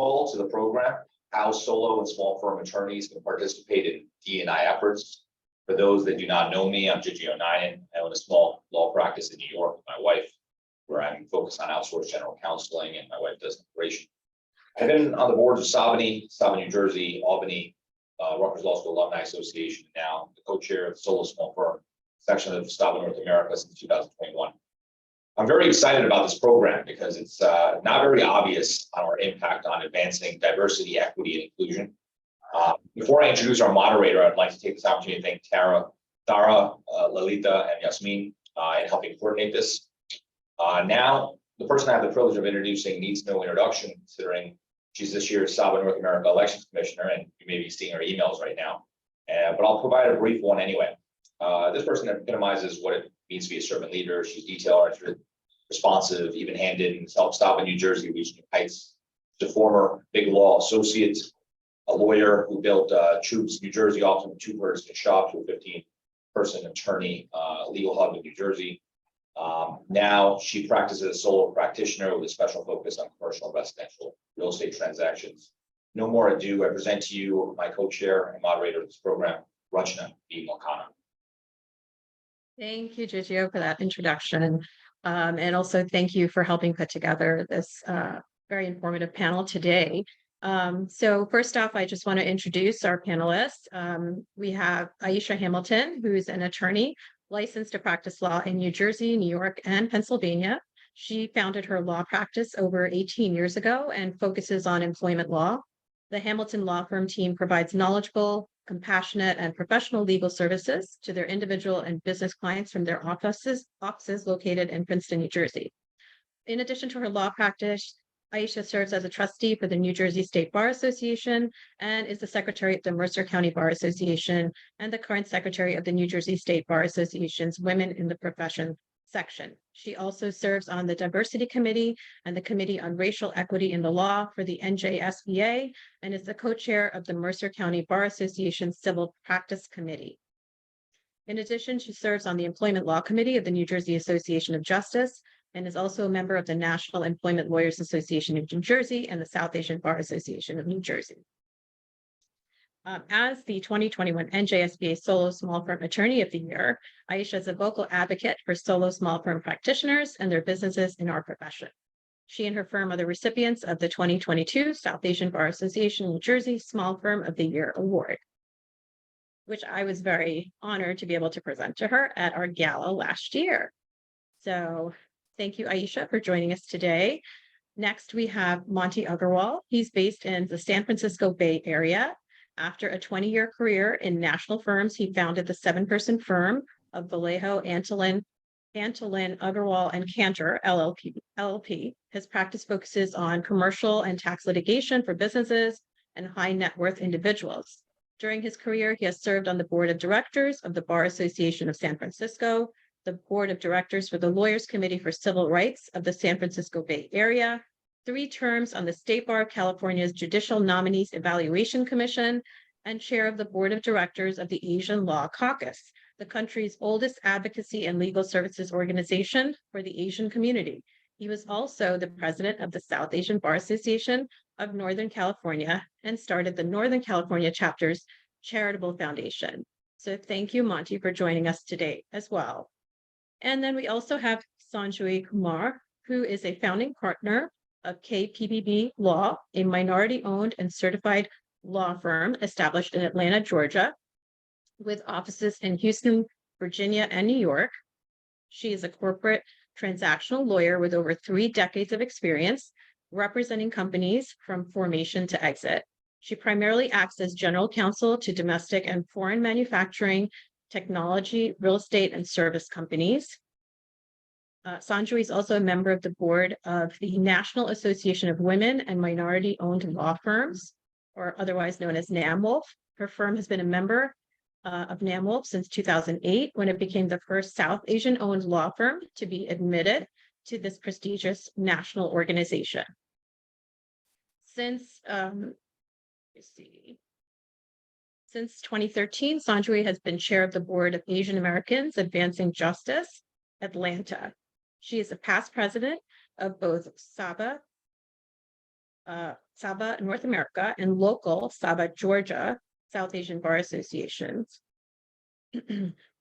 To the program, how solo and small firm attorneys can participate in D&I efforts. For those that do not know me, I'm Gigi O'Nien. I own a small law practice in New York with my wife, where I'm focused on outsourced general counseling, and my wife does immigration. I've been on the boards of Sabany, New Jersey, Albany, Rutgers Law School Alumni Association, and now the co-chair of the Solo Small Firm section of Sabany North America since 2021. I'm very excited about this program because it's not very obvious on our impact on advancing diversity, equity, and inclusion. Before I introduce our moderator, I'd like to take this opportunity to thank Tara, Lalita, and Yasmin in helping coordinate this. Now, the person I have the privilege of introducing needs no introduction, considering she's this year's Sabany North America Elections Commissioner, and you may be seeing her emails right now. But I'll provide a brief one anyway. This person epitomizes what it means to be a servant leader. She's detail-oriented, responsive, even-handed, and helped stop in New Jersey, reach new heights. She's a former big law associate, a lawyer who built Troops New Jersey, often a two-person shop to a 15-person attorney legal hub in New Jersey. Now she practices as a solo practitioner with a special focus on commercial and residential real estate transactions. No more ado, I present to you my co-chair and moderator of this program, Rachna B. Malkana. Thank you, Gigio, for that introduction. And also thank you for helping put together this very informative panel today. So first off, I just want to introduce our panelists. We have Aisha Hamilton, who's an attorney licensed to practice law in New Jersey, New York, and Pennsylvania. She founded her law practice over 18 years ago and focuses on employment law. The Hamilton Law Firm team provides knowledgeable, compassionate, and professional legal services to their individual and business clients from their offices located in Princeton, New Jersey. In addition to her law practice, Aisha serves as a trustee for the New Jersey State Bar Association and is the secretary of the Mercer County Bar Association and the current secretary of the New Jersey State Bar Association's Women in the Profession section. She also serves on the Diversity Committee and the Committee on Racial Equity in the Law for the NJSBA and is the co-chair of the Mercer County Bar Association Civil Practice Committee. In addition, she serves on the Employment Law Committee of the New Jersey Association of Justice and is also a member of the National Employment Lawyers Association of New Jersey and the South Asian Bar Association of New Jersey. As the 2021 NJSBA Solo Small Firm Attorney of the Year, Aisha is a vocal advocate for solo small firm practitioners and their businesses in our profession. She and her firm are the recipients of the 2022 South Asian Bar Association New Jersey Small Firm of the Year Award, which I was very honored to be able to present to her at our gala last year. So thank you, Aisha, for joining us today. Next, we have Monty Agarwal. He's based in the San Francisco Bay Area. After a 20-year career in national firms, he founded the 7-person firm of Vallejo, Antolin, Agarwal, and Cantor, LLP. His practice focuses on commercial and tax litigation for businesses and high net worth individuals. During his career, he has served on the board of directors of the Bar Association of San Francisco, the board of directors for the Lawyers Committee for Civil Rights of the San Francisco Bay Area, 3 terms on the State Bar of California's Judicial Nominees Evaluation Commission, and chair of the board of directors of the Asian Law Caucus, the country's oldest advocacy and legal services organization for the Asian community. He was also the president of the South Asian Bar Association of Northern California and started the Northern California chapter's charitable foundation. So thank you, Monty, for joining us today as well. And then we also have Sanjoy Kumar, who is a founding partner of KPBB Law, a minority-owned and certified law firm established in Atlanta, Georgia, with offices in Houston, Virginia, and New York. She is a corporate transactional lawyer with over 3 decades of experience representing companies from formation to exit. She primarily acts as general counsel to domestic and foreign manufacturing, technology, real estate, and service companies. Sanjoy is also a member of the board of the National Association of Women and Minority-Owned Law Firms, or otherwise known as NAMWOLF. Her firm has been a member of NAMWOLF since 2008, when it became the first South Asian-owned law firm to be admitted to this prestigious national organization. Since 2013, Sanjoy has been chair of the board of Asian Americans Advancing Justice, Atlanta. She is a past president of both SABA Saba North America and local Saba Georgia South Asian Bar Associations.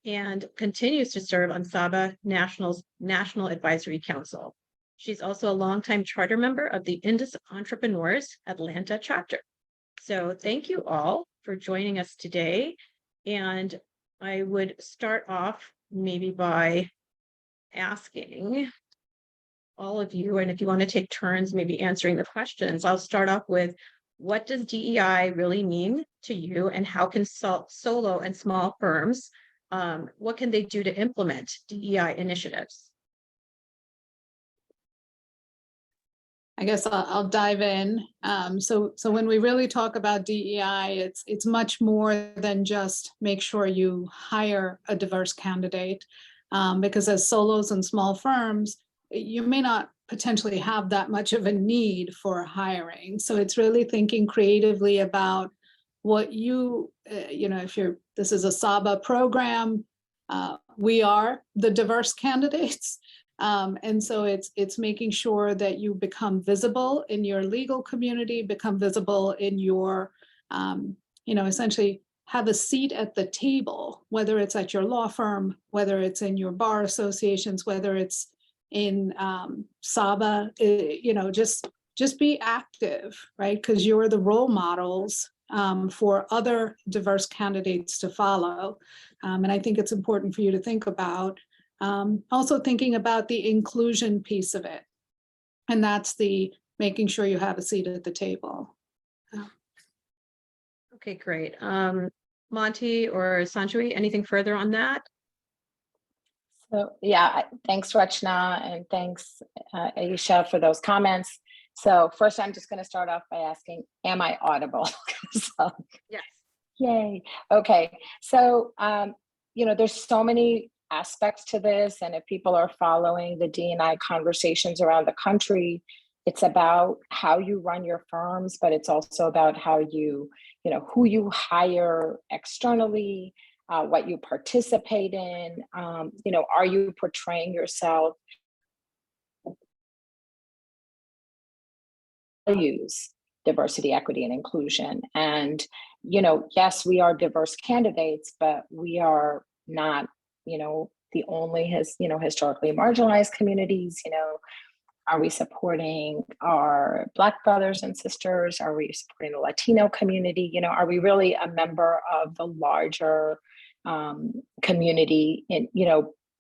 And continues to serve on Saba National's National Advisory Council. She's also a longtime charter member of the Indus Entrepreneurs Atlanta chapter. So thank you all for joining us today. And I would start off maybe by asking all of you, and if you want to take turns maybe answering the questions, I'll start off with, what does DEI really mean to you, and how can solo and small firms, what can they do to implement DEI initiatives? I guess I'll dive in. So when we really talk about DEI, it's much more than just make sure you hire a diverse candidate, because as solos and small firms, you may not potentially have that much of a need for hiring. So it's really thinking creatively about what this is a Saba program, we are the diverse candidates. And so it's making sure that you become visible in your legal community, become visible in your, essentially have a seat at the table, whether it's at your law firm, whether it's in your bar associations, whether it's in Saba, just be active, right? Because you're the role models for other diverse candidates to follow. And I think it's important for you to think about. Also thinking about the inclusion piece of it. And that's the making sure you have a seat at the table. Okay, great. Monty or Sanjay, anything further on that? So yeah, thanks Rachna, and thanks Aisha for those comments. So first I'm just going to start off by asking, am I audible? So, yes. Yay. Okay. So, there's so many aspects to this, and if people are following the D&I conversations around the country, it's about how you run your firms, but it's also about how you, who you hire externally, what you participate in, are you portraying yourself, values, diversity, equity, and inclusion. And, yes, we are diverse candidates, but we are not, the only historically marginalized communities. Are we supporting our Black brothers and sisters? Are we supporting the Latino community? Are we really a member of the larger community in,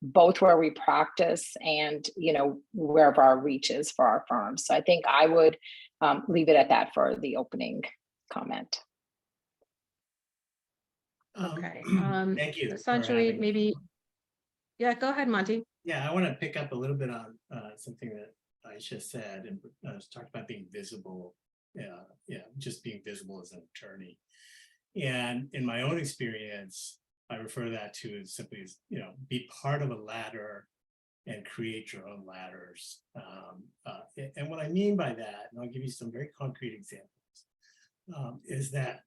both where we practice and, wherever our reach is for our firms? So I think I would leave it at that for the opening comment. Okay. Thank you. Sanjay, maybe. Yeah, go ahead, Monty. Yeah, I want to pick up a little bit on something that Aisha said, and talked about being visible. Just being visible as an attorney. And in my own experience, I refer that to as simply as, be part of a ladder and create your own ladders. And what I mean by that, and I'll give you some very concrete examples, is that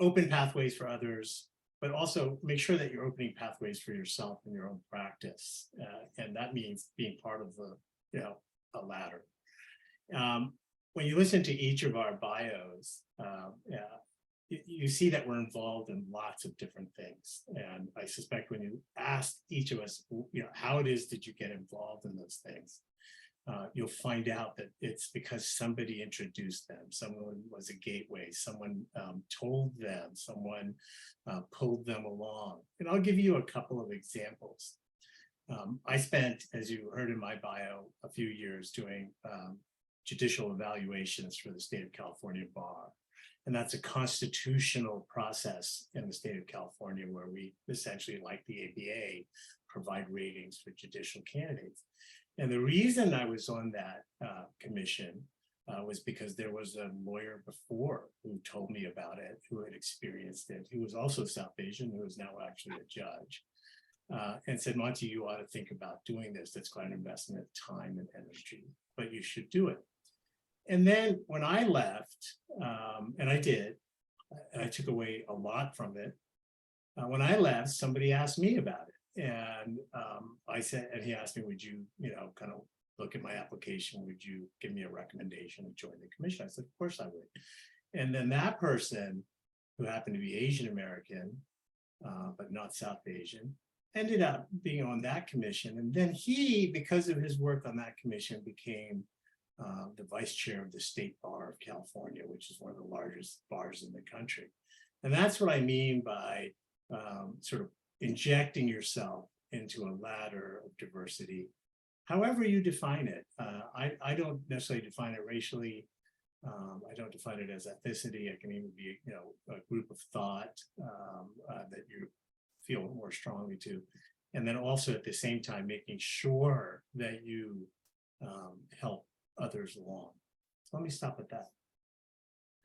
open pathways for others, but also make sure that you're opening pathways for yourself in your own practice. And that means being part of a ladder. When you listen to each of our bios, you see that we're involved in lots of different things. And I suspect when you ask each of us, how it is did you get involved in those things? You'll find out that it's because somebody introduced them, someone was a gateway, someone told them, someone pulled them along. And I'll give you a couple of examples. I spent, as you heard in my bio, a few years doing judicial evaluations for the state of California Bar. And that's a constitutional process in the state of California where we essentially, like the ABA, provide ratings for judicial candidates. And the reason I was on that commission was because there was a lawyer before who told me about it, who had experienced it, who was also South Asian, who is now actually a judge, and said, Monty, you ought to think about doing this. That's quite an investment of time and energy, but you should do it. And then when I left, and I did, and I took away a lot from it, when I left, somebody asked me about it. And I said, and he asked me, would you, kind of look at my application. Would you give me a recommendation to join the commission? I said, of course I would. And then that person, who happened to be Asian American, but not South Asian, ended up being on that commission. And then he, because of his work on that commission, became the vice chair of the State Bar of California, which is one of the largest bars in the country. And that's what I mean by sort of injecting yourself into a ladder of diversity, however you define it. I don't necessarily define it racially. I don't define it as ethnicity. It can even be, a group of thought that you feel more strongly to. And then also at the same time, making sure that you help others along. So let me stop at that.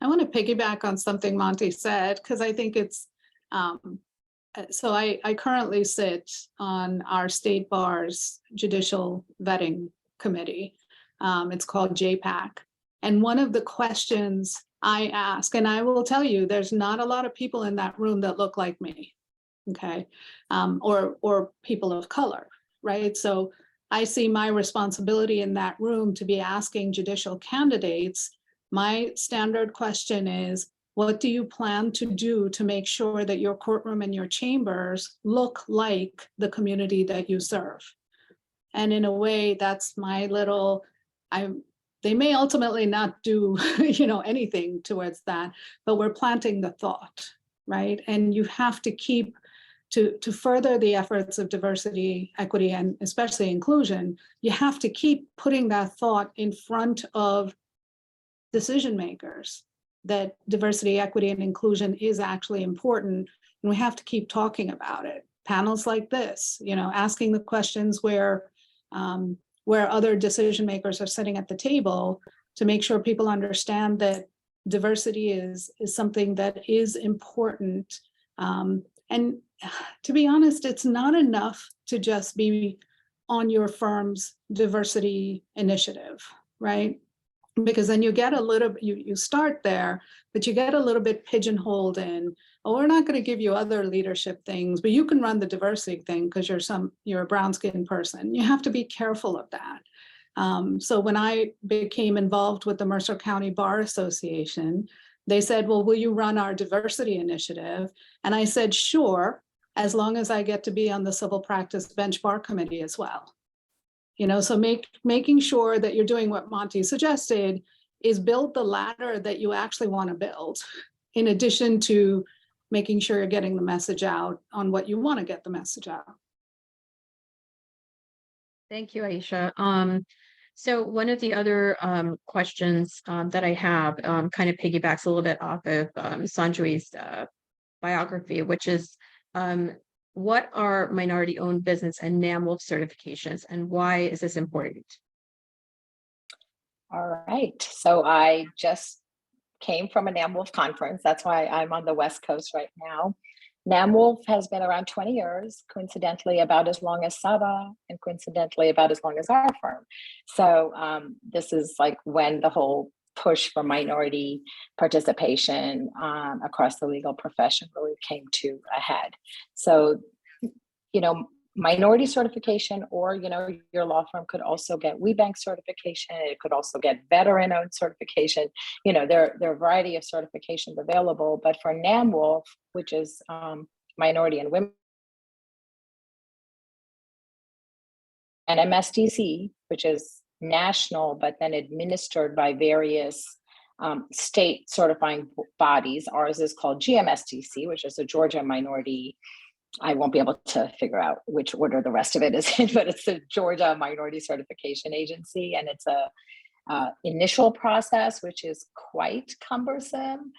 I want to piggyback on something Monty said, because I think it's, so I currently sit on our state bar's judicial vetting committee. It's called JPAC. And one of the questions I ask, and I will tell you, there's not a lot of people in that room that look like me, okay? Or people of color, right? So I see my responsibility in that room to be asking judicial candidates. My standard question is, what do you plan to do to make sure that your courtroom and your chambers look like the community that you serve? And in a way, that's my little, they may ultimately not do, anything towards that, but we're planting the thought, right? And you have to keep, to further the efforts of diversity, equity, and especially inclusion, you have to keep putting that thought in front of decision makers, that diversity, equity, and inclusion is actually important, and we have to keep talking about it. Panels like this, asking the questions where other decision makers are sitting at the table, to make sure people understand that diversity is something that is important. And to be honest, it's not enough to just be on your firm's diversity initiative, right? Because then you get a little, you start there, but you get a little bit pigeonholed in, oh, we're not going to give you other leadership things, but you can run the diversity thing because you're a brown skinned person. You have to be careful of that. So when I became involved with the Mercer County Bar Association, they said, well, will you run our diversity initiative? And I said, sure, as long as I get to be on the Civil Practice Bench Bar Committee as well. So making sure that you're doing what Monty suggested is build the ladder that you actually want to build, in addition to making sure you're getting the message out on what you want to get the message out. Thank you, Aisha. So one of the other questions that I have kind of piggybacks a little bit off of Sanjay's biography, which is what are minority-owned business and NAMWOLF certifications, and why is this important? All right. So I just came from a NAMWOLF conference. That's why I'm on the West Coast right now. NAMWOLF has been around 20 years, coincidentally about as long as Saba, and coincidentally about as long as our firm. So this is like when the whole push for minority participation across the legal profession really came to a head. So, minority certification, or, your law firm could also get WeBank certification. It could also get veteran-owned certification. There are a variety of certifications available, but for NAMWOLF, which is minority and women, and MSDC, which is national, but then administered by various state certifying bodies. Ours is called GMSDC, which is the Georgia Minority. I won't be able to figure out which order the rest of it is in, but it's the Georgia Minority Certification Agency, and it's a initial process, which is quite cumbersome.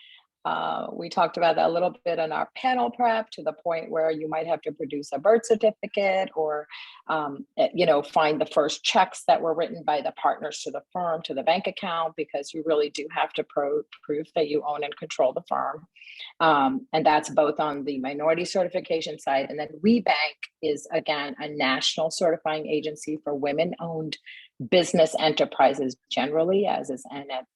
We talked about that a little bit in our panel prep, to the point where you might have to produce a birth certificate, or, find the first checks that were written by the partners to the firm to the bank account, because you really do have to prove that you own and control the firm. And that's both on the minority certification side. And then WeBank is, again, a national certifying agency for women-owned business enterprises generally, as is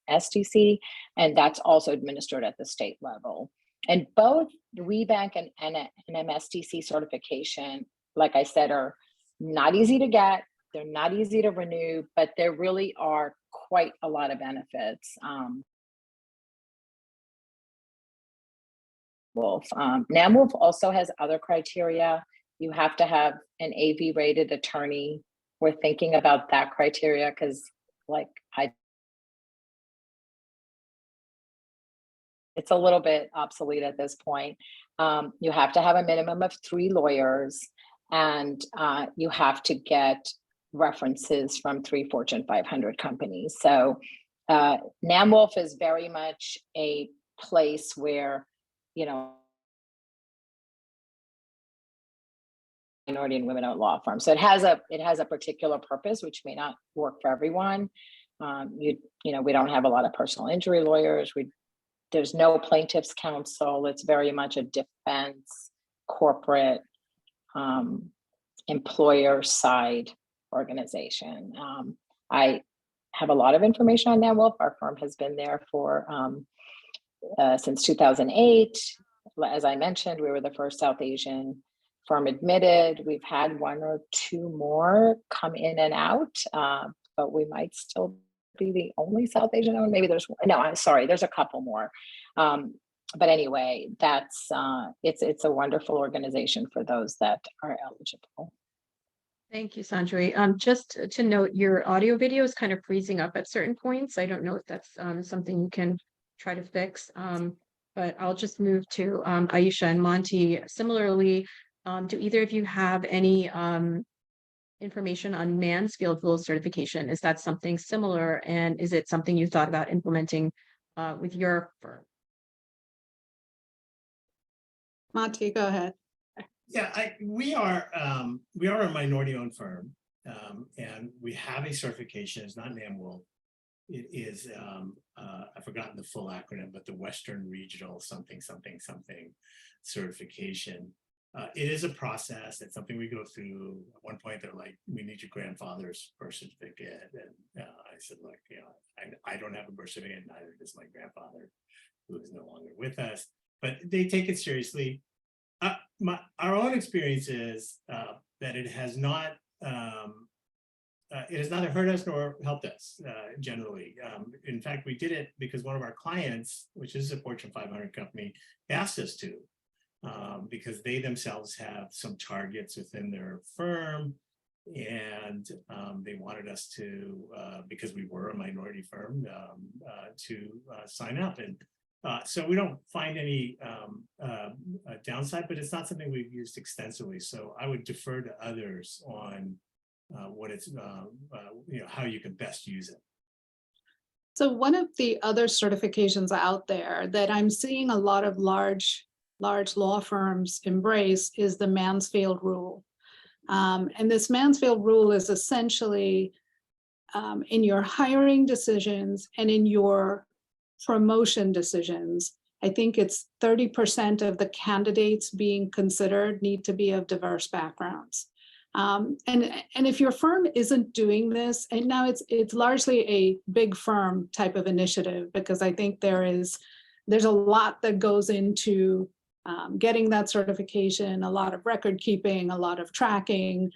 NSDC, and that's also administered at the state level. And both the WeBank and MSDC certification, like I said, are not easy to get. They're not easy to renew, but there really are quite a lot of benefits. NAMWOLF also has other criteria. You have to have an AV rated attorney. We're thinking about that criteria because it's a little bit obsolete at this point. You have to have a minimum of 3 lawyers, and you have to get references from 3 Fortune 500 companies. So NAMWOLF is very much a place where, you know, minority and women-owned law firms. So it has a particular purpose, which may not work for everyone. You know, we don't have a lot of personal injury lawyers. There's no plaintiff's counsel. It's very much a defense, corporate, employer side organization. I have a lot of information on NAMWOLF. Our firm has been there for since 2008. As I mentioned, we were the first South Asian firm admitted. We've had 1 or 2 more come in and out, but we might still be the only South Asian one. Maybe there's, no, I'm sorry, there's a couple more. But anyway, that's it's a wonderful organization for those that are eligible. Thank you, Sanjay. Just to note, your audio video is kind of freezing up at certain points. I don't know if that's something you can try to fix, but I'll just move to Aisha and Monty. Similarly, do either of you have any information on Mansfield Rules certification? Is that something similar, and is it something you thought about implementing with your firm? Monty, go ahead. Yeah, we are a minority-owned firm, and we have a certification. It's not NAMWOLF. It is I've forgotten the full acronym, but the Western Regional something certification. It is a process. It's something we go through. At one point, they're like, "We need your grandfather's birth certificate," and I said, "Look, you know, I don't have a birth certificate, neither does my grandfather, who is no longer with us." But they take it seriously. Our own experience is that it has not it has neither hurt us nor helped us generally. In fact, we did it because one of our clients, which is a Fortune 500 company, asked us to, because they themselves have some targets within their firm, and they wanted us to, because we were a minority firm, to sign up. And so we don't find any downside, but it's not something we've used extensively. So I would defer to others on what it's, you know, how you can best use it. So one of the other certifications out there that I'm seeing a lot of large law firms embrace is the Mansfield Rule. And this Mansfield Rule is essentially in your hiring decisions and in your promotion decisions. I think it's 30% of the candidates being considered need to be of diverse backgrounds. And if your firm isn't doing this, and now it's largely a big firm type of initiative, because I think there's a lot that goes into getting that certification, a lot of record keeping, a lot of tracking,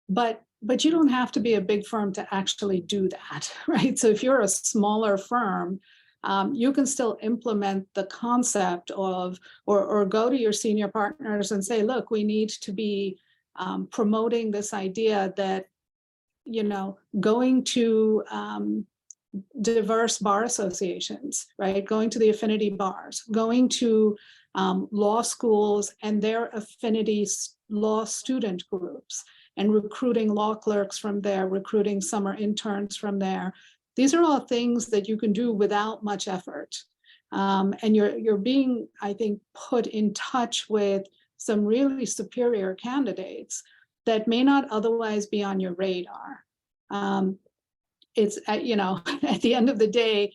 but you don't have to be a big firm to actually do that, right? So if you're a smaller firm, you can still implement the concept of, or go to your senior partners and say, look, we need to be promoting this idea that, you know, going to diverse bar associations, right? Going to the affinity bars, going to law schools and their affinity law student groups, and recruiting law clerks from there, recruiting summer interns from there. These are all things that you can do without much effort. And you're being, I think, put in touch with some really superior candidates that may not otherwise be on your radar. It's, you know, at the end of the day,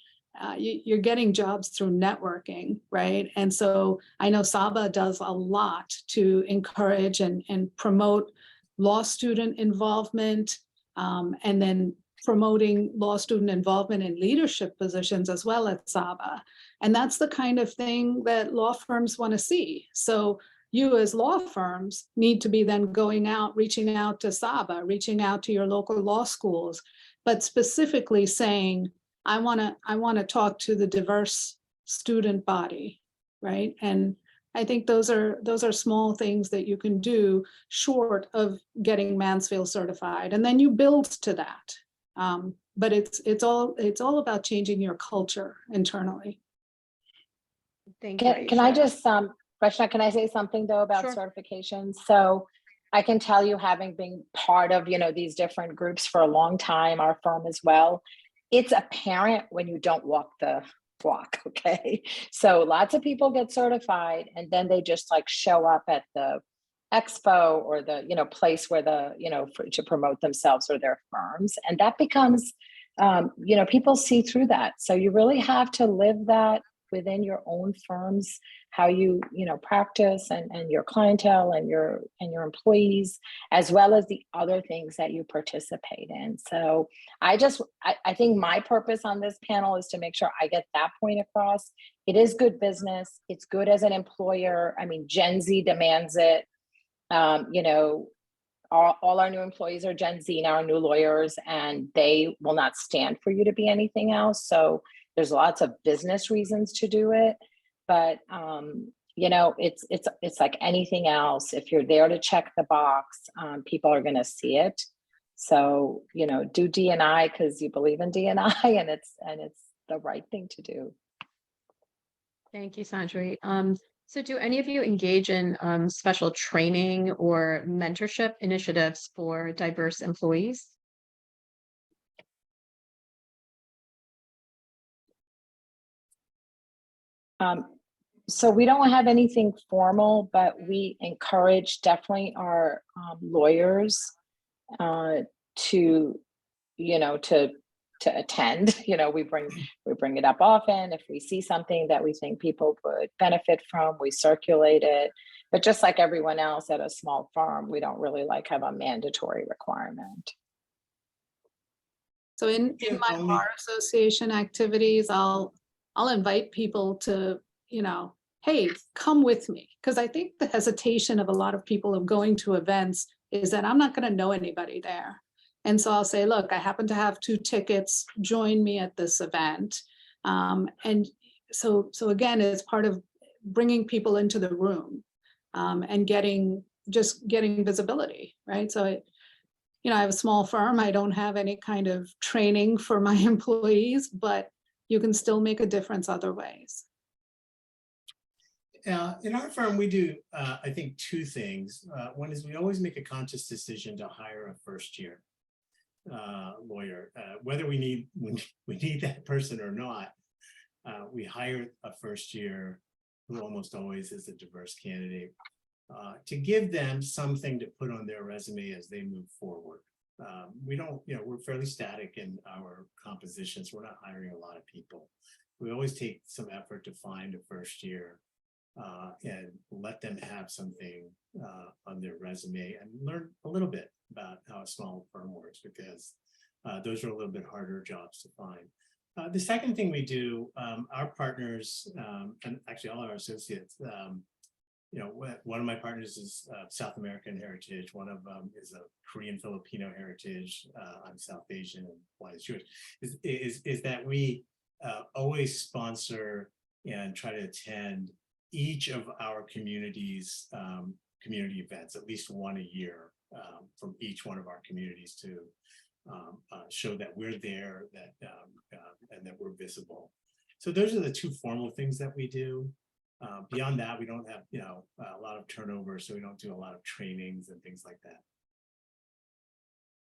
you're getting jobs through networking, right? And so I know Saba does a lot to encourage and promote law student involvement, and then promoting law student involvement in leadership positions as well at Saba. And that's the kind of thing that law firms want to see. So you as law firms need to be then going out, reaching out to SABA, reaching out to your local law schools, but specifically saying, I want to talk to the diverse student body, right? And I think those are small things that you can do short of getting Mansfield certified, and then you build to that. But it's all about changing your culture internally. Thank you. Can I Aisha. just, Rachna, can I say something though about Sure. certifications? So I can tell you, having been part of, these different groups for a long time, our firm as well, it's apparent when you don't walk the walk, okay? So lots of people get certified and then they just like show up at the expo or the, place where to promote themselves or their firms. And that becomes, people see through that. So you really have to live that within your own firms, how you practice and your clientele and your employees, as well as the other things that you participate in. So I think my purpose on this panel is to make sure I get that point across. It is good business. It's good as an employer. I mean, Gen Z demands it. All our new employees are Gen Z now, our new lawyers, and they will not stand for you to be anything else. So there's lots of business reasons to do it, but it's like anything else. If you're there to check the box, people are going to see it. So do D&I because you believe in D&I, and it's the right thing to do. Thank you, Sanjay. So do any of you engage in special training or mentorship initiatives for diverse employees? So we don't have anything formal, but we encourage definitely our lawyers to attend. We bring it up often. If we see something that we think people would benefit from, we circulate it. But just like everyone else at a small firm, we don't really have a mandatory requirement. So in my bar association activities, I'll invite people to, hey, come with me. Because I think the hesitation of a lot of people of going to events is that I'm not going to know anybody there. And so I'll say, look, I happen to have 2 tickets, join me at this event. And so again, it's part of bringing people into the room and getting visibility, right? So I have a small firm. I don't have any kind of training for my employees, but you can still make a difference other ways. In our firm, we do, I think, 2 things. One is we always make a conscious decision to hire a first-year lawyer, whether we need that person or not. We hire a first-year who almost always is a diverse candidate to give them something to put on their resume as they move forward. We don't, we're fairly static in our compositions. We're not hiring a lot of people. We always take some effort to find a first year and let them have something on their resume and learn a little bit about how a small firm works, because those are a little bit harder jobs to find. The second thing we do, our partners, and actually all our associates, one of my partners is South American heritage. One of them is a Korean Filipino heritage. I'm South Asian, and one is Jewish. Is that we always sponsor and try to attend each of our communities' community events, at least one a year, from each one of our communities to show that we're there, and that we're visible. So those are the 2 formal things that we do. Beyond that, we don't have a lot of turnover, so we don't do a lot of trainings and things like that.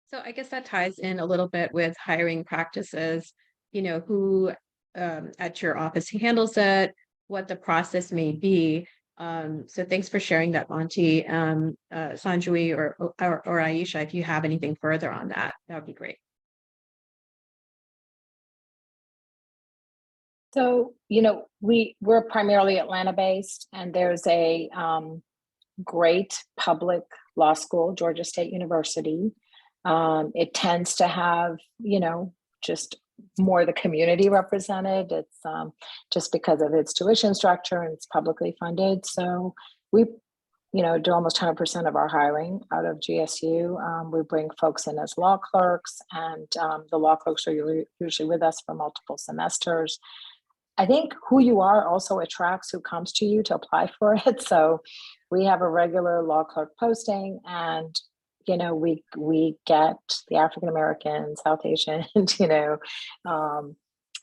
So I guess that ties in a little bit with hiring practices, who at your office handles it, what the process may be. So thanks for sharing that, Monty. Sanjay or Aisha, if you have anything further on that, that would be great. So, we're primarily Atlanta-based, and there's a great public law school, Georgia State University. It tends to have, just more of the community represented. It's just because of its tuition structure, and it's publicly funded. So we do almost 100% of our hiring out of GSU. We bring folks in as law clerks, and the law clerks are usually with us for multiple semesters. I think who you are also attracts who comes to you to apply for it. So we have a regular law clerk posting, and we get the African American, South Asian,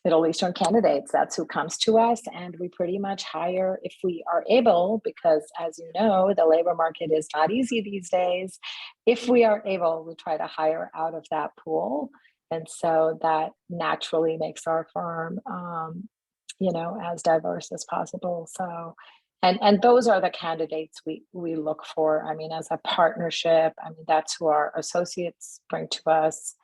Middle Eastern candidates. That's who comes to us, and we pretty much hire if we are able, because as you know, the labor market is not easy these days. If we are able, we try to hire out of that pool, and so that naturally makes our firm, as diverse as possible. So, and those are the candidates we look for. I mean, as a partnership, that's who our associates bring to us.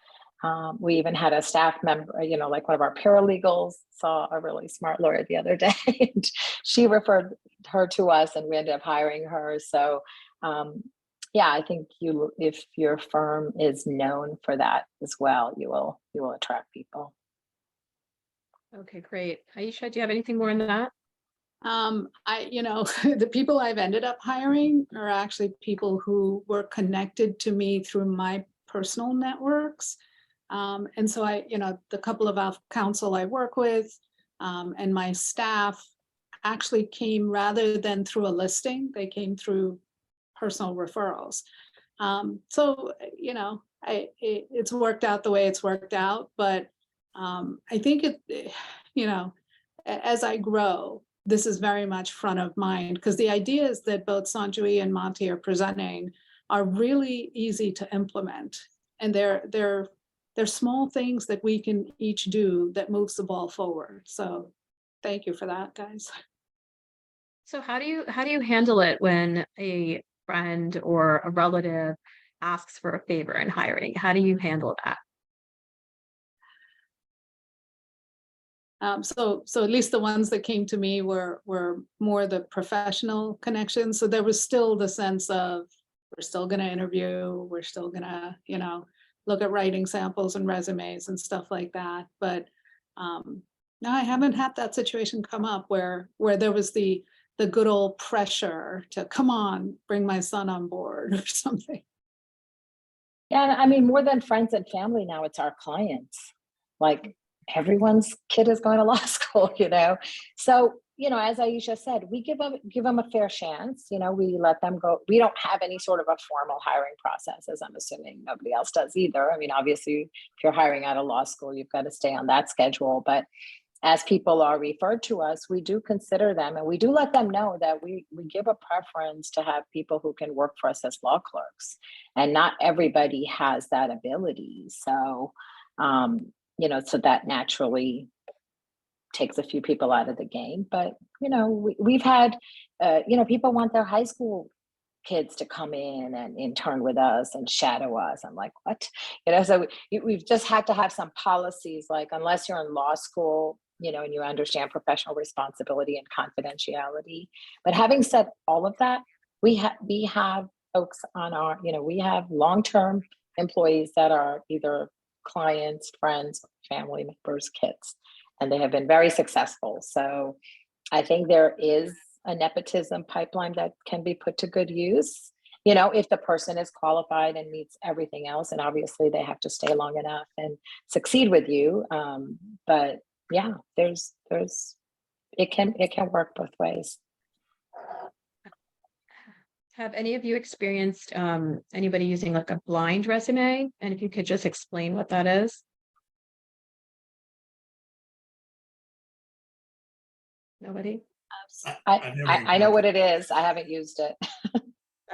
We even had a staff member, like one of our paralegals saw a really smart lawyer the other day, and she referred her to us, and we ended up hiring her. So, I think if your firm is known for that as well, you will attract people. Okay, great. Aisha, do you have anything more on that? The people I've ended up hiring are actually people who were connected to me through my personal networks. And so the couple of counsel I work with, and my staff actually came, rather than through a listing, they came through personal referrals. So, it's worked out the way it's worked out, but I think as I grow, this is very much front of mind, because the ideas that both Sanjay and Monty are presenting are really easy to implement. And they're small things that we can each do that moves the ball forward. So thank you for that, guys. So how do you handle it when a friend or a relative asks for a favor in hiring? How do you handle that? So at least the ones that came to me were more the professional connections. So there was still the sense of, we're still going to interview, we're still going to, look at writing samples and resumes and stuff like that. But no, I haven't had that situation come up where there was the good old pressure to, come on, bring my son on board or something. Yeah, more than friends and family now, it's our clients. Like, everyone's kid is going to law school, So, as Aisha said, we give them a fair chance. We let them go. We don't have any sort of a formal hiring process, as I'm assuming nobody else does either. Obviously, if you're hiring out of law school, you've got to stay on that schedule. But as people are referred to us, we do consider them, and we do let them know that we give a preference to have people who can work for us as law clerks, and not everybody has that ability. So, so that naturally takes a few people out of the game. But, we've had, people want their high school kids to come in and intern with us and shadow us. I'm like, what? So we've just had to have some policies, like, unless you're in law school, and you understand professional responsibility and confidentiality. But having said all of that, we have folks on our, we have long-term employees that are either clients, friends, family members, kids, and they have been very successful. So I think there is a nepotism pipeline that can be put to good use, if the person is qualified and meets everything else, and obviously they have to stay long enough and succeed with you. But yeah, it can work both ways. Have any of you experienced anybody using like a blind resume? And if you could just explain what that is. Nobody? I know what it is. I haven't used it.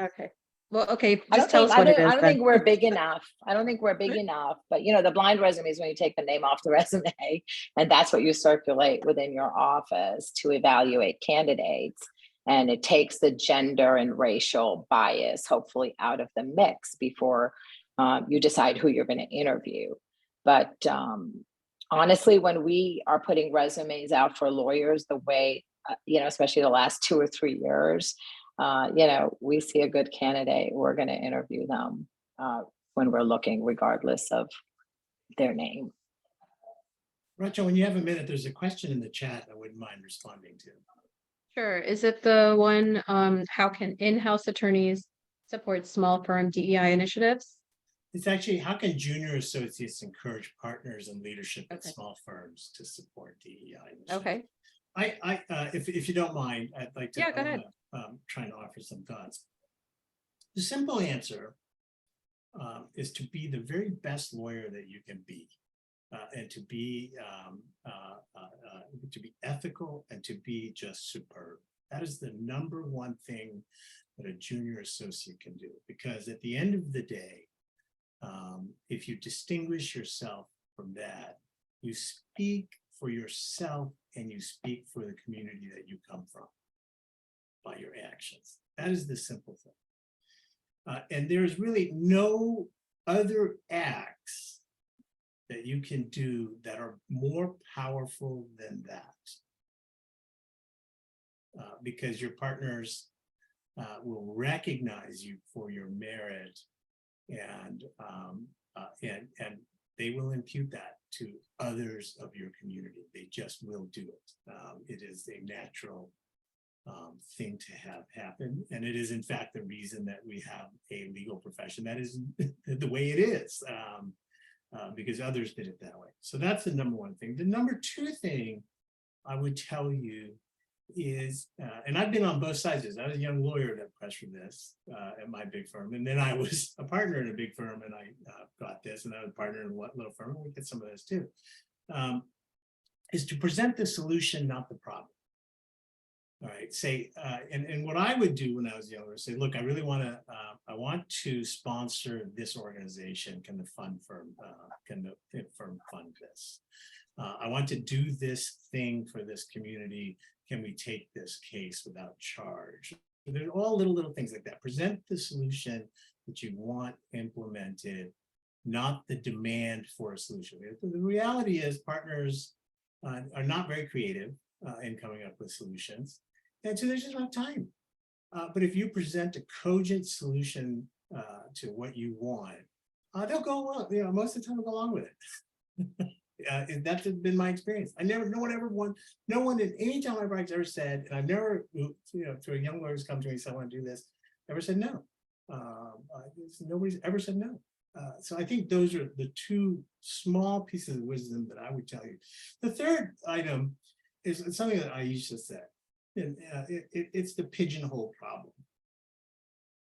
Okay. Well, okay, I just tell us what it is. don't think we're big enough. I don't think we're big enough, but the blind resume is when you take the name off the resume, and that's what you circulate within your office to evaluate candidates. And it takes the gender and racial bias, hopefully, out of the mix before you decide who you're going to interview. But honestly, when we are putting resumes out for lawyers, the way, especially the last 2 or 3 years, we see a good candidate, we're going to interview them when we're looking, regardless of their name. Rachel, when you have a minute, there's a question in the chat I wouldn't mind responding to. Sure. Is it the one, how can in-house attorneys support small firm DEI initiatives? It's actually, how can junior associates encourage partners and leadership at Okay. small firms to support DEI? initiatives? Okay, If you don't mind, I'd like to. Yeah, go I ahead. wanna, try to offer some thoughts. The simple answer is to be the very best lawyer that you can be. And to be ethical and to be just superb. That is the number one thing that a junior associate can do, because at the end of the day, if you distinguish yourself from that, you speak for yourself and you speak for the community that you come from by your actions. That is the simple thing. And there's really no other acts that you can do that are more powerful than that. Because your partners will recognize you for your merit, and they will impute that to others of your community. They just will do it. It is a natural thing to have happen, and it is in fact the reason that we have a legal profession that is the way it is, because others did it that way. So that's the number one thing. The number two thing I would tell you is, and I've been on both sides. I was a young lawyer that pressed for this at my big firm, and then I was a partner in a big firm, and I got this, and I was a partner in a little firm, and we get some of this too, is to present the solution, not the problem. All right, say, and what I would do when I was younger, say, look, I really want to, I want to sponsor this organization. Can the firm fund this? I want to do this thing for this community. Can we take this case without charge? There's all little things like that. Present the solution that you want implemented, not the demand for a solution. The reality is partners are not very creative in coming up with solutions. And so there's just not time. But if you present a cogent solution to what you want, they'll go along. You know, most of the time they'll go along with it. And that's been my experience. No one at any time I've ever said, and I've never, to a young lawyers come to me and say, I want to do this, ever said no. Nobody's ever said no. So I think those are the two small pieces of wisdom that I would tell you. The third item is something that Aisha said. And it's the pigeonhole problem.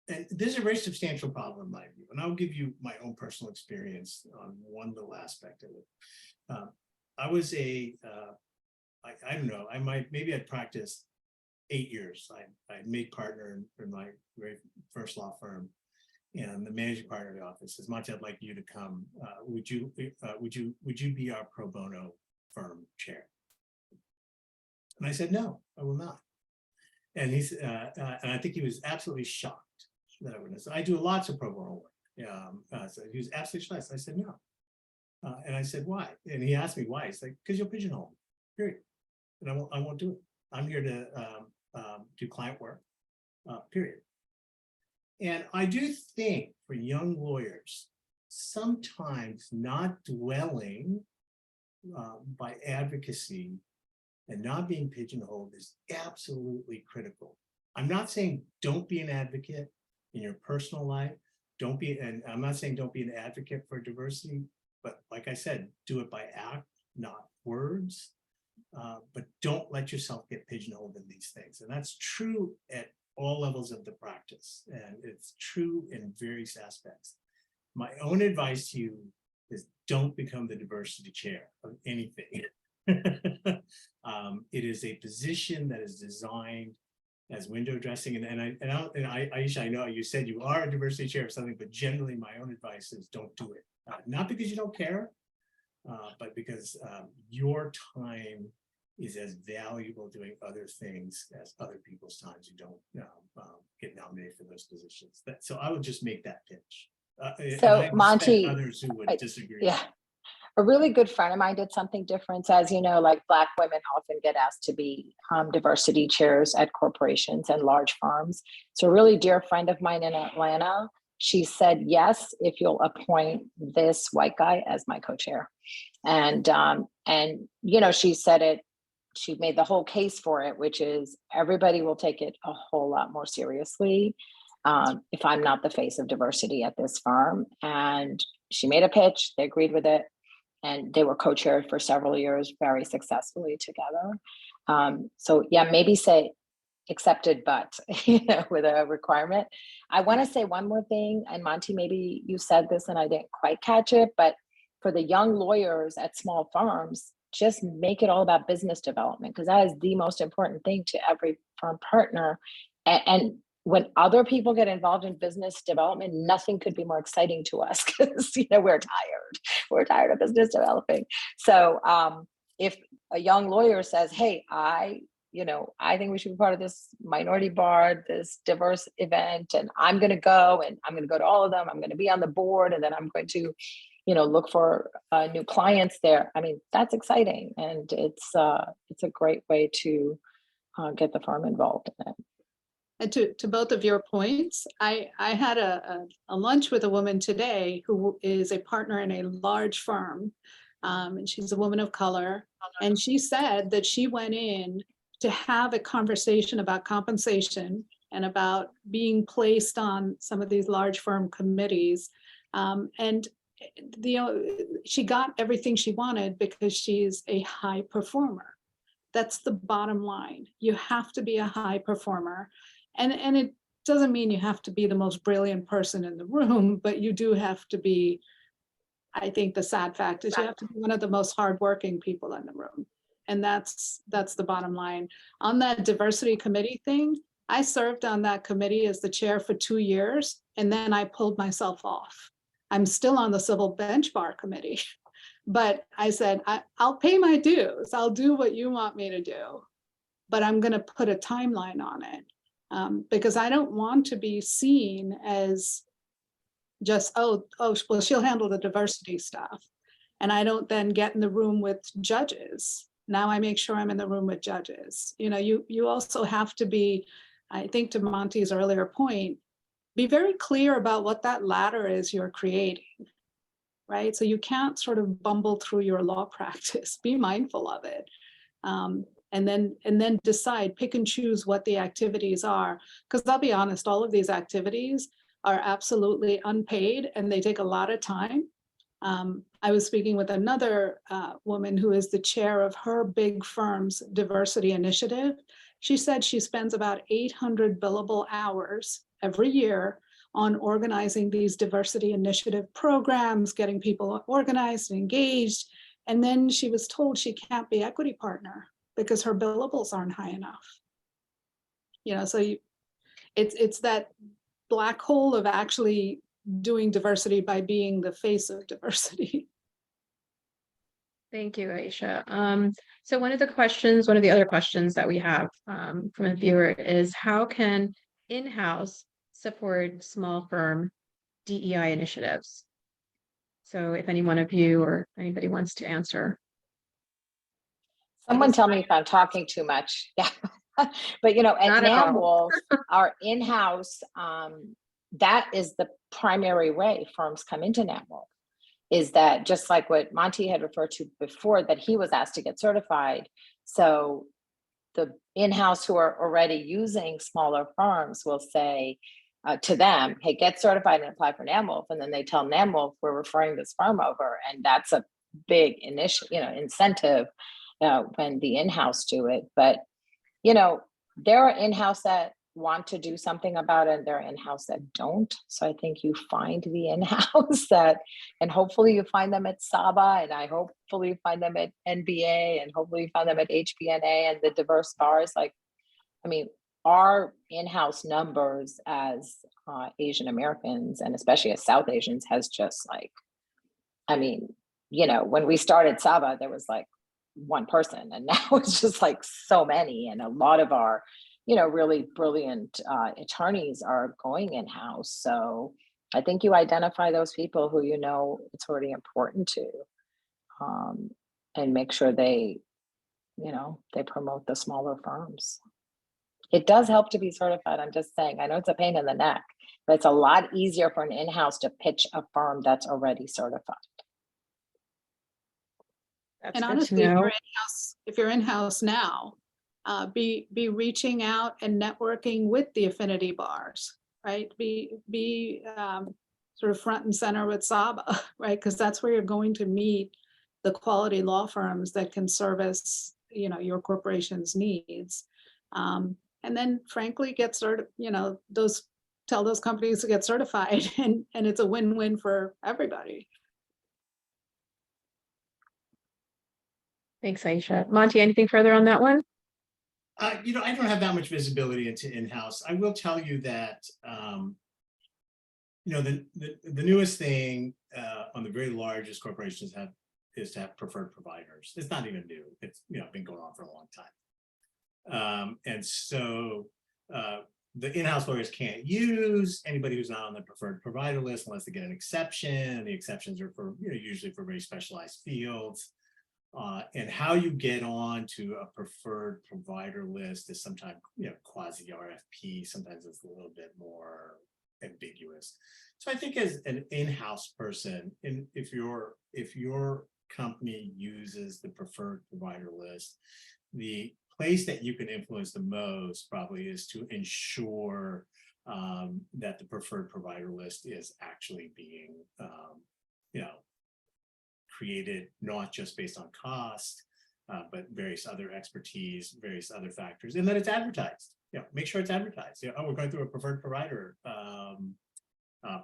And this is a very substantial problem in my view. And I'll give you my own personal experience on one little aspect of it. I was I don't know, maybe I'd practiced 8 years. I made partner in my very first law firm, and the managing partner of the office says, Monty, I'd like you to come. Would you be our pro bono firm chair? And I said, no, I will not. And and I think he was absolutely shocked that I wouldn't. So I do lots of pro bono work. So he was absolutely shocked. So I said, no. And I said, why? And he asked me why. He's like, because you'll pigeonhole me, period. And I won't do it. I'm here to do client work, period. And I do think for young lawyers, sometimes not dwelling by advocacy and not being pigeonholed is absolutely critical. I'm not saying don't be an advocate in your personal life. And I'm not saying don't be an advocate for diversity, but like I said, do it by act, not words. But don't let yourself get pigeonholed in these things. And that's true at all levels of the practice. And it's true in various aspects. My own advice to you is don't become the diversity chair of anything. It is a position that is designed as window dressing. And Aisha, I know you said you are a diversity chair of something, but generally my own advice is don't do it. Not because you don't care, but because your time is as valuable doing other things as other people's times who don't get nominated for those positions. So I would just make that pitch. So Monty, others who would disagree. Yeah. A really good friend of mine did something different. As you know, like Black women often get asked to be diversity chairs at corporations and large firms. So a really dear friend of mine in Atlanta, she said, yes, if you'll appoint this white guy as my co-chair. And she said it she made the whole case for it, which is everybody will take it a whole lot more seriously if I'm not the face of diversity at this firm. And she made a pitch, they agreed with it, and they were co-chaired for several years very successfully together. So yeah, maybe say accepted, but with a requirement. I want to say one more thing, and Monty, maybe you said this and I didn't quite catch it, but for the young lawyers at small firms, just make it all about business development, because that is the most important thing to every firm partner. And when other people get involved in business development, nothing could be more exciting to us, because we're tired of business developing. So if a young lawyer says, hey, I think we should be part of this minority bar, this diverse event, and I'm going to go, and I'm going to go to all of them. I'm going to be on the board, and then I'm going to, look for new clients there. I mean, that's exciting, and it's a great way to get the firm involved in it. And to both of your points, I had a lunch with a woman today who is a partner in a large firm, and she's a woman of color, and she said that she went in to have a conversation about compensation and about being placed on some of these large firm committees. And she got everything she wanted because she's a high performer. That's the bottom line. You have to be a high performer. And it doesn't mean you have to be the most brilliant person in the room, but you do have to be, I think the sad fact is you have to be one of the most hardworking people in the room. And that's the bottom line. On that diversity committee thing, I served on that committee as the chair for 2 years, and then I pulled myself off. I'm still on the civil bench bar committee, but I said, I'll pay my dues. I'll do what you want me to do, but I'm going to put a timeline on it because I don't want to be seen as just, well, she'll handle the diversity stuff. And I don't then get in the room with judges. Now I make sure I'm in the room with judges. You also have to be, I think to Monty's earlier point, be very clear about what that ladder is you're creating, right? So you can't sort of bumble through your law practice. Be mindful of it. And then decide, pick and choose what the activities are. Because I'll be honest, all of these activities are absolutely unpaid and they take a lot of time. I was speaking with another woman who is the chair of her big firm's diversity initiative. She said she spends about 800 billable hours every year on organizing these diversity initiative programs, getting people organized and engaged. And then she was told she can't be equity partner because her billables aren't high enough. So it's that black hole of actually doing diversity by being the face of diversity. Thank you, Aisha. So one of the other questions that we have from a viewer is, how can in-house support small firm DEI initiatives? So if any one of you or anybody wants to answer. Someone tell me if I'm talking too much. Yeah. But at NamWolf, our in-house, that is the primary way firms come into NamWolf, is that just like what Monty had referred to before, that he was asked to get certified. So the in-house who are already using smaller firms will say to them, hey, get certified and apply for NamWolf. And then they tell NamWolf, we're referring this firm over. And that's a big incentive when the in-house do it. But, there are in-house that want to do something about it, and there are in-house that don't. So I think you find the in-house and hopefully you find them at SABA, and hopefully you find them at NBA, and hopefully you find them at HPNA and the diverse bars. Our in-house numbers as Asian Americans, and especially as South Asians, has just when we started SABA, there was one person, and now it's just so many, and a lot of our really brilliant attorneys are going in-house. So I think you identify those people who it's already important to, and make sure they promote the smaller firms. It does help to be certified. I'm just saying, I know it's a pain in the neck, but it's a lot easier for an in-house to pitch a firm that's already certified. That's And good to honestly, know. if you're in-house now, be reaching out and networking with the affinity bars, right? Be sort of front and center with Saba, right? Because that's where you're going to meet the quality law firms that can service, your corporation's needs. And then frankly, get started, tell those companies to get certified and it's a win-win for everybody. Thanks, Aisha. Monty, anything further on that one? I don't have that much visibility into in-house. I will tell you that, the newest thing on the very largest corporations is to have preferred providers. It's not even new. It's, been going on for a long time. And so the in-house lawyers can't use anybody who's not on the preferred provider list unless they get an exception. The exceptions are for, usually for very specialized fields. And how you get on to a preferred provider list is sometimes, quasi RFP. Sometimes it's a little bit more ambiguous. So I think as an in-house person, and if your company uses the preferred provider list, the place that you can influence the most probably is to ensure that the preferred provider list is actually being, created not just based on cost, but various other expertise, various other factors, and that it's advertised. Make sure it's advertised. We're going through a preferred provider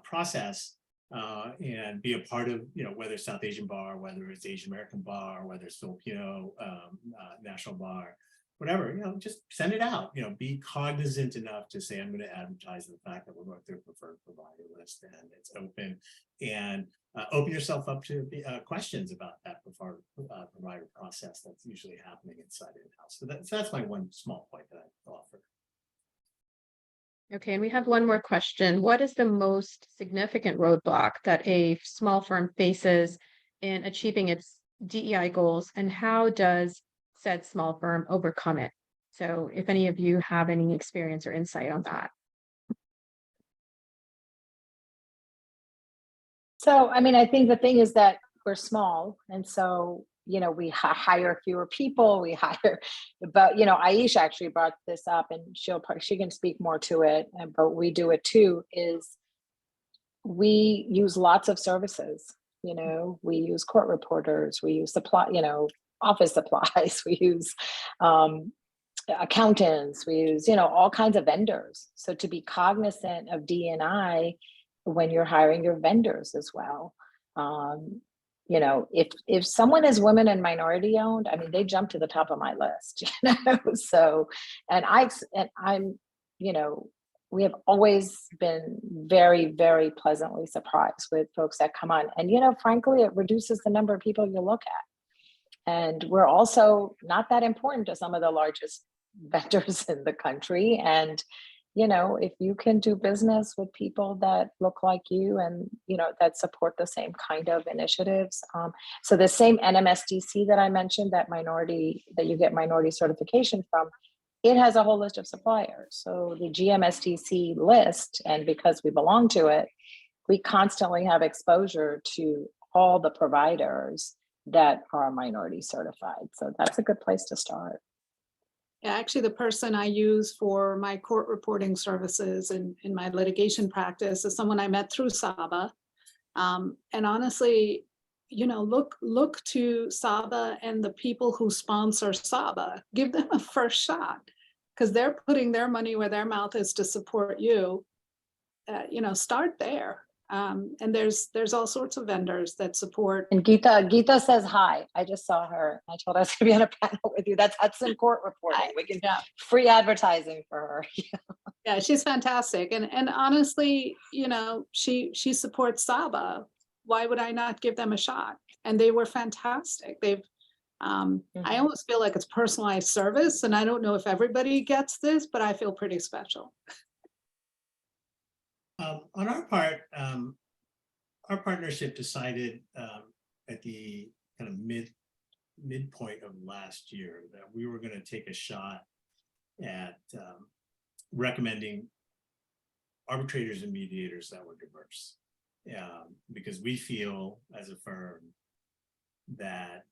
process, and be a part of, whether it's South Asian Bar, whether it's Asian American Bar, whether it's Filipino National Bar, whatever, just send it out. Be cognizant enough to say, I'm going to advertise the fact that we're going through a preferred provider list and it's open, and open yourself up to questions about that preferred provider process that's usually happening inside in-house. So that's my one small point that I offer. Okay, and we have one more question. What is the most significant roadblock that a small firm faces in achieving its DEI goals, and how does said small firm overcome it? So if any of you have any experience or insight on that. So, I think the thing is that we're small. And so, we hire fewer people, but, Aisha actually brought this up and she can speak more to it, but we do it too, is we use lots of services. We use court reporters, we use office supplies, we use accountants, we use, all kinds of vendors. So to be cognizant of D&I when you're hiring your vendors as well. If someone is women and minority owned, they jump to the top of my list, So, and I'm, we have always been very, very pleasantly surprised with folks that come on. And, frankly, it reduces the number of people you look at. And we're also not that important to some of the largest vendors in the country. And, if you can do business with people that look like you and, that support the same kind of initiatives. So the same NMSDC that I mentioned, that you get minority certification from, it has a whole list of suppliers. So the GMSDC list, and because we belong to it, we constantly have exposure to all the providers that are minority certified. So that's a good place to start. Yeah, actually, the person I use for my court reporting services in my litigation practice is someone I met through Saba. And honestly, look to Saba and the people who sponsor Saba. Give them a first shot, because they're putting their money where their mouth is to support you. Start there. And there's all sorts of vendors that support. And Geeta says hi. I just saw her. I told her I was going to be on a panel with you. That's Hudson Court Reporting. We can free advertising for her. Yeah, she's fantastic. And honestly, she supports Saba. Why would I not give them a shot? And they were fantastic. I almost feel like it's personalized service, and I don't know if everybody gets this, but I feel pretty special. On our part, our partnership decided at the kind of midpoint of last year that we were going to take a shot at recommending arbitrators and mediators that were diverse, because we feel as a firm that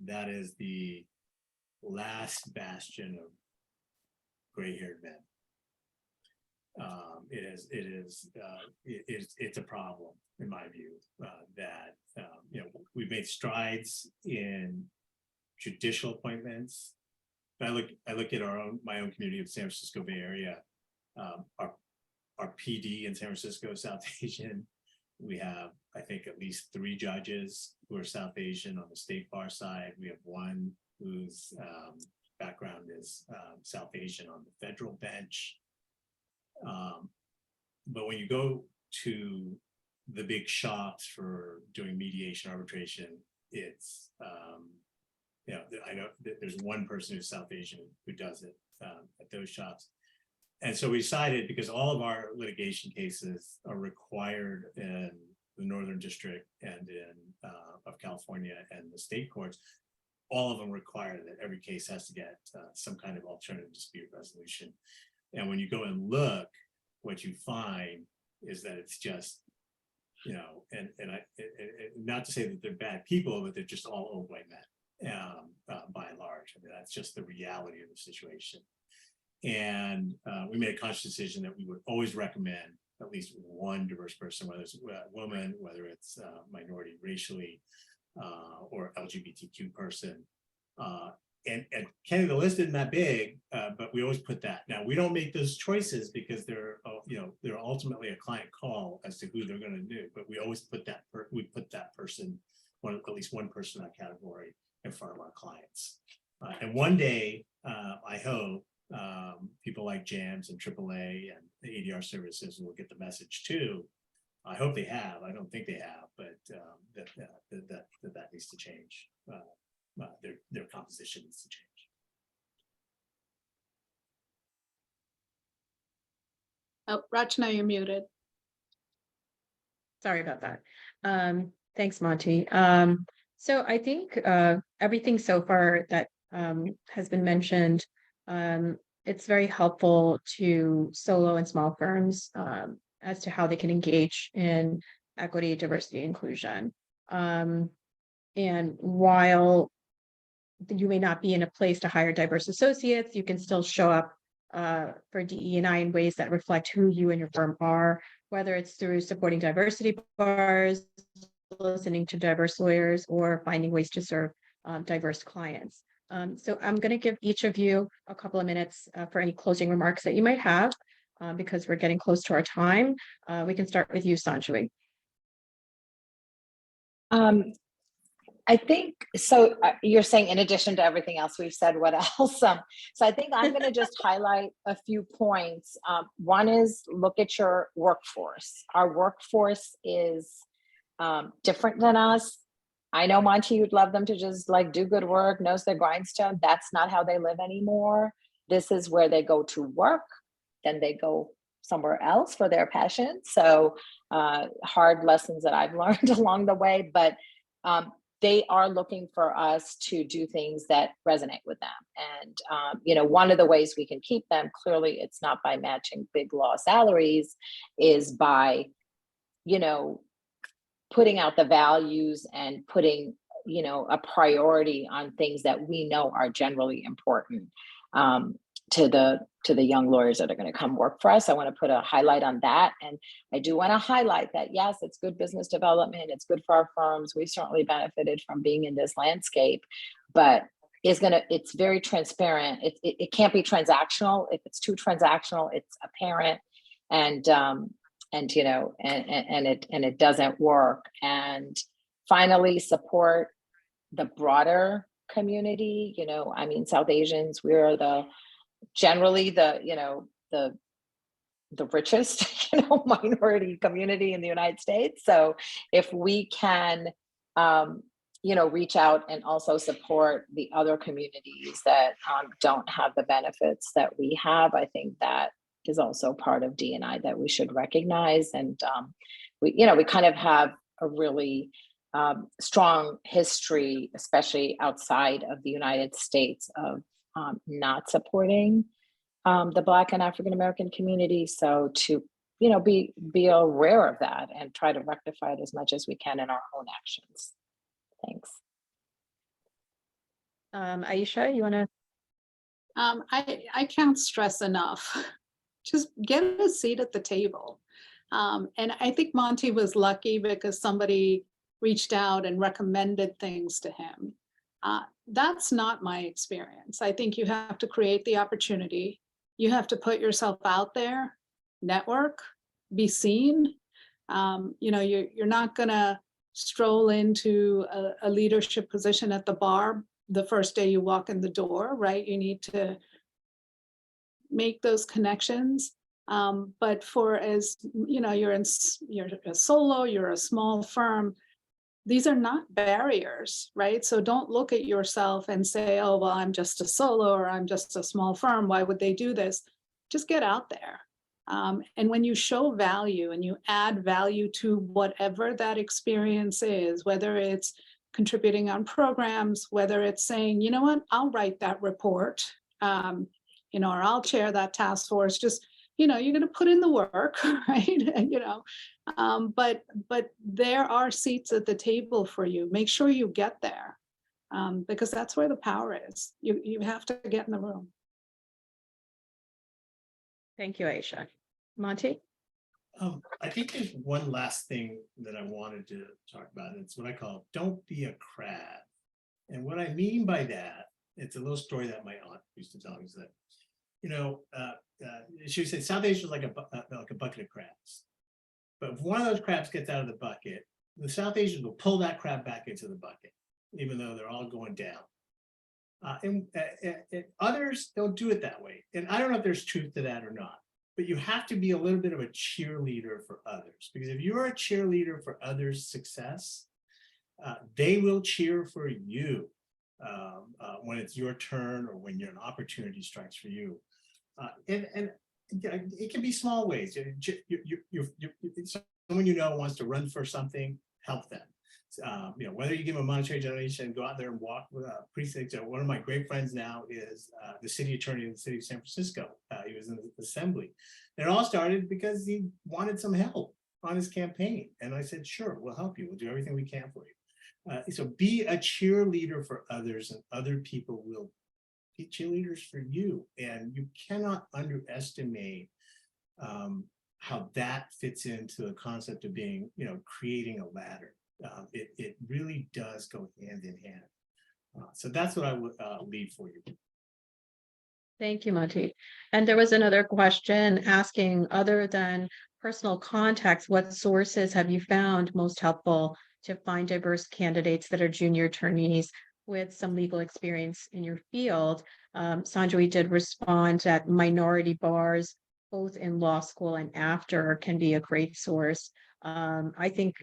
that is the last bastion of gray-haired men. It's a problem in my view, that we've made strides in judicial appointments. I look at my own community of San Francisco Bay Area. Our PD in San Francisco is South Asian. We have, I think, at least 3 judges who are South Asian on the state bar side. We have one whose background is South Asian on the federal bench. But when you go to the big shops for doing mediation arbitration, it's I know that there's one person who's South Asian who does it at those shops. And so we decided, because all of our litigation cases are required in the Northern District and in of California and the state courts, all of them require that every case has to get some kind of alternative dispute resolution. And when you go and look, what you find is that it's just, and not to say that they're bad people, but they're just all old white men, by and large. I mean, that's just the reality of the situation. And we made a conscious decision that we would always recommend at least one diverse person, whether it's a woman, whether it's minority racially, or LGBTQ person. And Kenny, the list isn't that big, but we always put that. Now, we don't make those choices because they're ultimately a client call as to who they're going to do. But we always put that person, at least one person in that category, in front of our clients. And one day, I hope people like JAMS and AAA and the ADR services will get the message too. I hope they have. I don't think they have, but that needs to change. Their composition needs to change. Oh, Rachna, you're muted. Sorry about that. Thanks, Monty. So I think everything so far that has been mentioned, it's very helpful to solo and small firms as to how they can engage in equity, diversity, inclusion. And while you may not be in a place to hire diverse associates, you can still show up for DE&I in ways that reflect who you and your firm are, whether it's through supporting diversity bars, listening to diverse lawyers, or finding ways to serve diverse clients. So I'm going to give each of you a couple of minutes for any closing remarks that you might have, because we're getting close to our time. We can start with you, Sanjali. I think so. You're saying in addition to everything else we've said, what else? So I think I'm going to just highlight a few points. One is look at your workforce. Our workforce is different than us. I know, Monty, you'd love them to just like do good work, nose their grindstone. That's not how they live anymore. This is where they go to work, then they go somewhere else for their passion. So hard lessons that I've learned along the way, but they are looking for us to do things that resonate with them. And, one of the ways we can keep them, clearly it's not by matching big law salaries, is by, putting out the values and putting, a priority on things that we know are generally important to the young lawyers that are going to come work for us. I want to put a highlight on that. And I do want to highlight that, yes, it's good business development. It's good for our firms. We certainly benefited from being in this landscape, but it's very transparent. It can't be transactional. If it's too transactional, it's apparent. And it doesn't work. And finally, support the broader community. South Asians, we are generally the richest, minority community in the United States. So if we can, reach out and also support the other communities that don't have the benefits that we have, I think that is also part of D&I that we should recognize. And we kind of have a really strong history, especially outside of the United States, of not supporting the Black and African American community. So to be aware of that and try to rectify it as much as we can in our own actions. Thanks. Aisha, you want to? I can't stress enough. Just get a seat at the table. And I think Monty was lucky because somebody reached out and recommended things to him. That's not my experience. I think you have to create the opportunity. You have to put yourself out there, network, be seen. You're not gonna stroll into a leadership position at the bar the first day you walk in the door, right? You need to make those connections. But for as you're a solo, you're a small firm, these are not barriers, right? So don't look at yourself and say, oh, well, I'm just a solo or I'm just a small firm. Why would they do this? Just get out there. And when you show value and you add value to whatever that experience is, whether it's contributing on programs, whether it's saying, you know what, I'll write that report, or I'll chair that task force, just, you're going to put in the work, right? But there are seats at the table for you. Make sure you get there, because that's where the power is. You have to get in the room. Thank you, Aisha. Monty? I think there's one last thing that I wanted to talk about. It's what I call don't be a crab. And what I mean by that, it's a little story that my aunt used to tell me, is that, she would say South Asia is like a bucket of crabs. But if one of those crabs gets out of the bucket, the South Asians will pull that crab back into the bucket, even though they're all going down. And others don't do it that way. And I don't know if there's truth to that or not, but you have to be a little bit of a cheerleader for others. Because if you're a cheerleader for others' success, they will cheer for you when it's your turn or when an opportunity strikes for you. And it can be small ways. Someone wants to run for something, help them. Whether you give them a monetary donation, go out there and walk with precincts. One of my great friends now is the city attorney in the city of San Francisco. He was in the assembly. And it all started because he wanted some help on his campaign. And I said, sure, we'll help you. We'll do everything we can for you. So be a cheerleader for others, and other people will be cheerleaders for you. And you cannot underestimate how that fits into the concept of being, creating a ladder. It really does go hand in hand. So that's what I would leave for you. Thank you, Monty. And there was another question asking, other than personal contacts, what sources have you found most helpful to find diverse candidates that are junior attorneys with some legal experience in your field? Sanjay did respond that minority bars, both in law school and after, can be a great source. I think,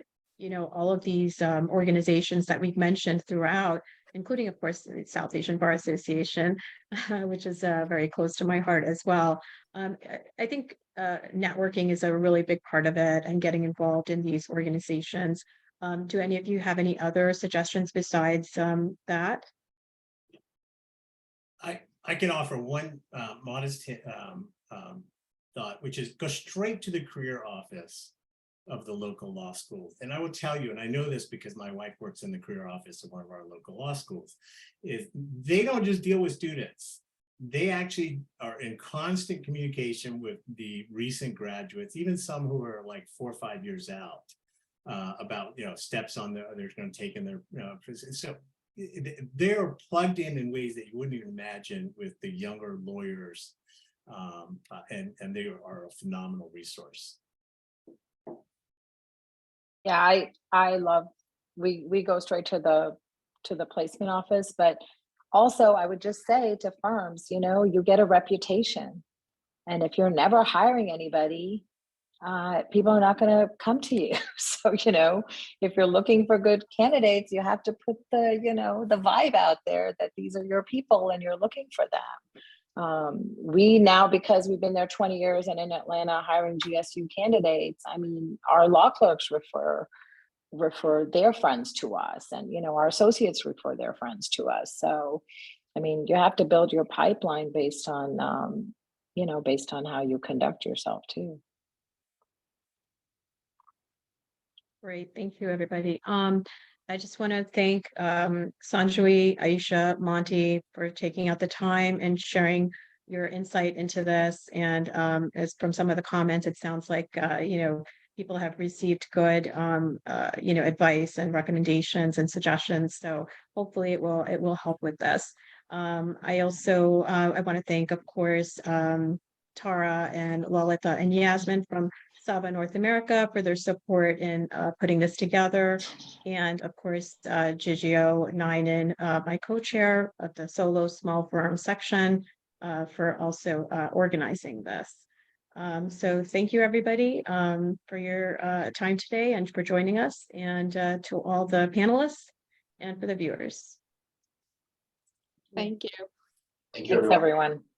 all of these organizations that we've mentioned throughout, including, of course, the South Asian Bar Association, which is very close to my heart as well. I think networking is a really big part of it, and getting involved in these organizations. Do any of you have any other suggestions besides that? I can offer one modest thought, which is go straight to the career office of the local law school. And I will tell you, and I know this because my wife works in the career office of one of our local law schools, is they don't just deal with students. They actually are in constant communication with the recent graduates, even some who are like 4 or 5 years out, about steps on they're going to take in their so they're plugged in ways that you wouldn't even imagine with the younger lawyers, and they are a phenomenal resource. Yeah, I love, we go straight to the placement office, but also I would just say to firms, you get a reputation, and if you're never hiring anybody, people are not going to come to you. So, if you're looking for good candidates, you have to put the vibe out there that these are your people and you're looking for them. We now, because we've been there 20 years and in Atlanta hiring GSU candidates, our law clerks refer their friends to us, and our associates refer their friends to us. So, you have to build your pipeline based on how you conduct yourself too. Great, thank you, everybody. I just want to thank Sanjui, Aisha, Monty for taking out the time and sharing your insight into this. And as from some of the comments, it sounds like people have received good advice and recommendations and suggestions. So hopefully it will help with this. I also I want to thank, of course, Tara and Lalita and Yasmin from Saba North America for their support in putting this together. And of course, Gigio Ninen, my co-chair of the Solo Small Firm section, for also organizing this. So thank you, everybody, for your time today and for joining us, and to all the panelists and for the viewers. Thank you. Thank you, Thanks, everyone. everyone.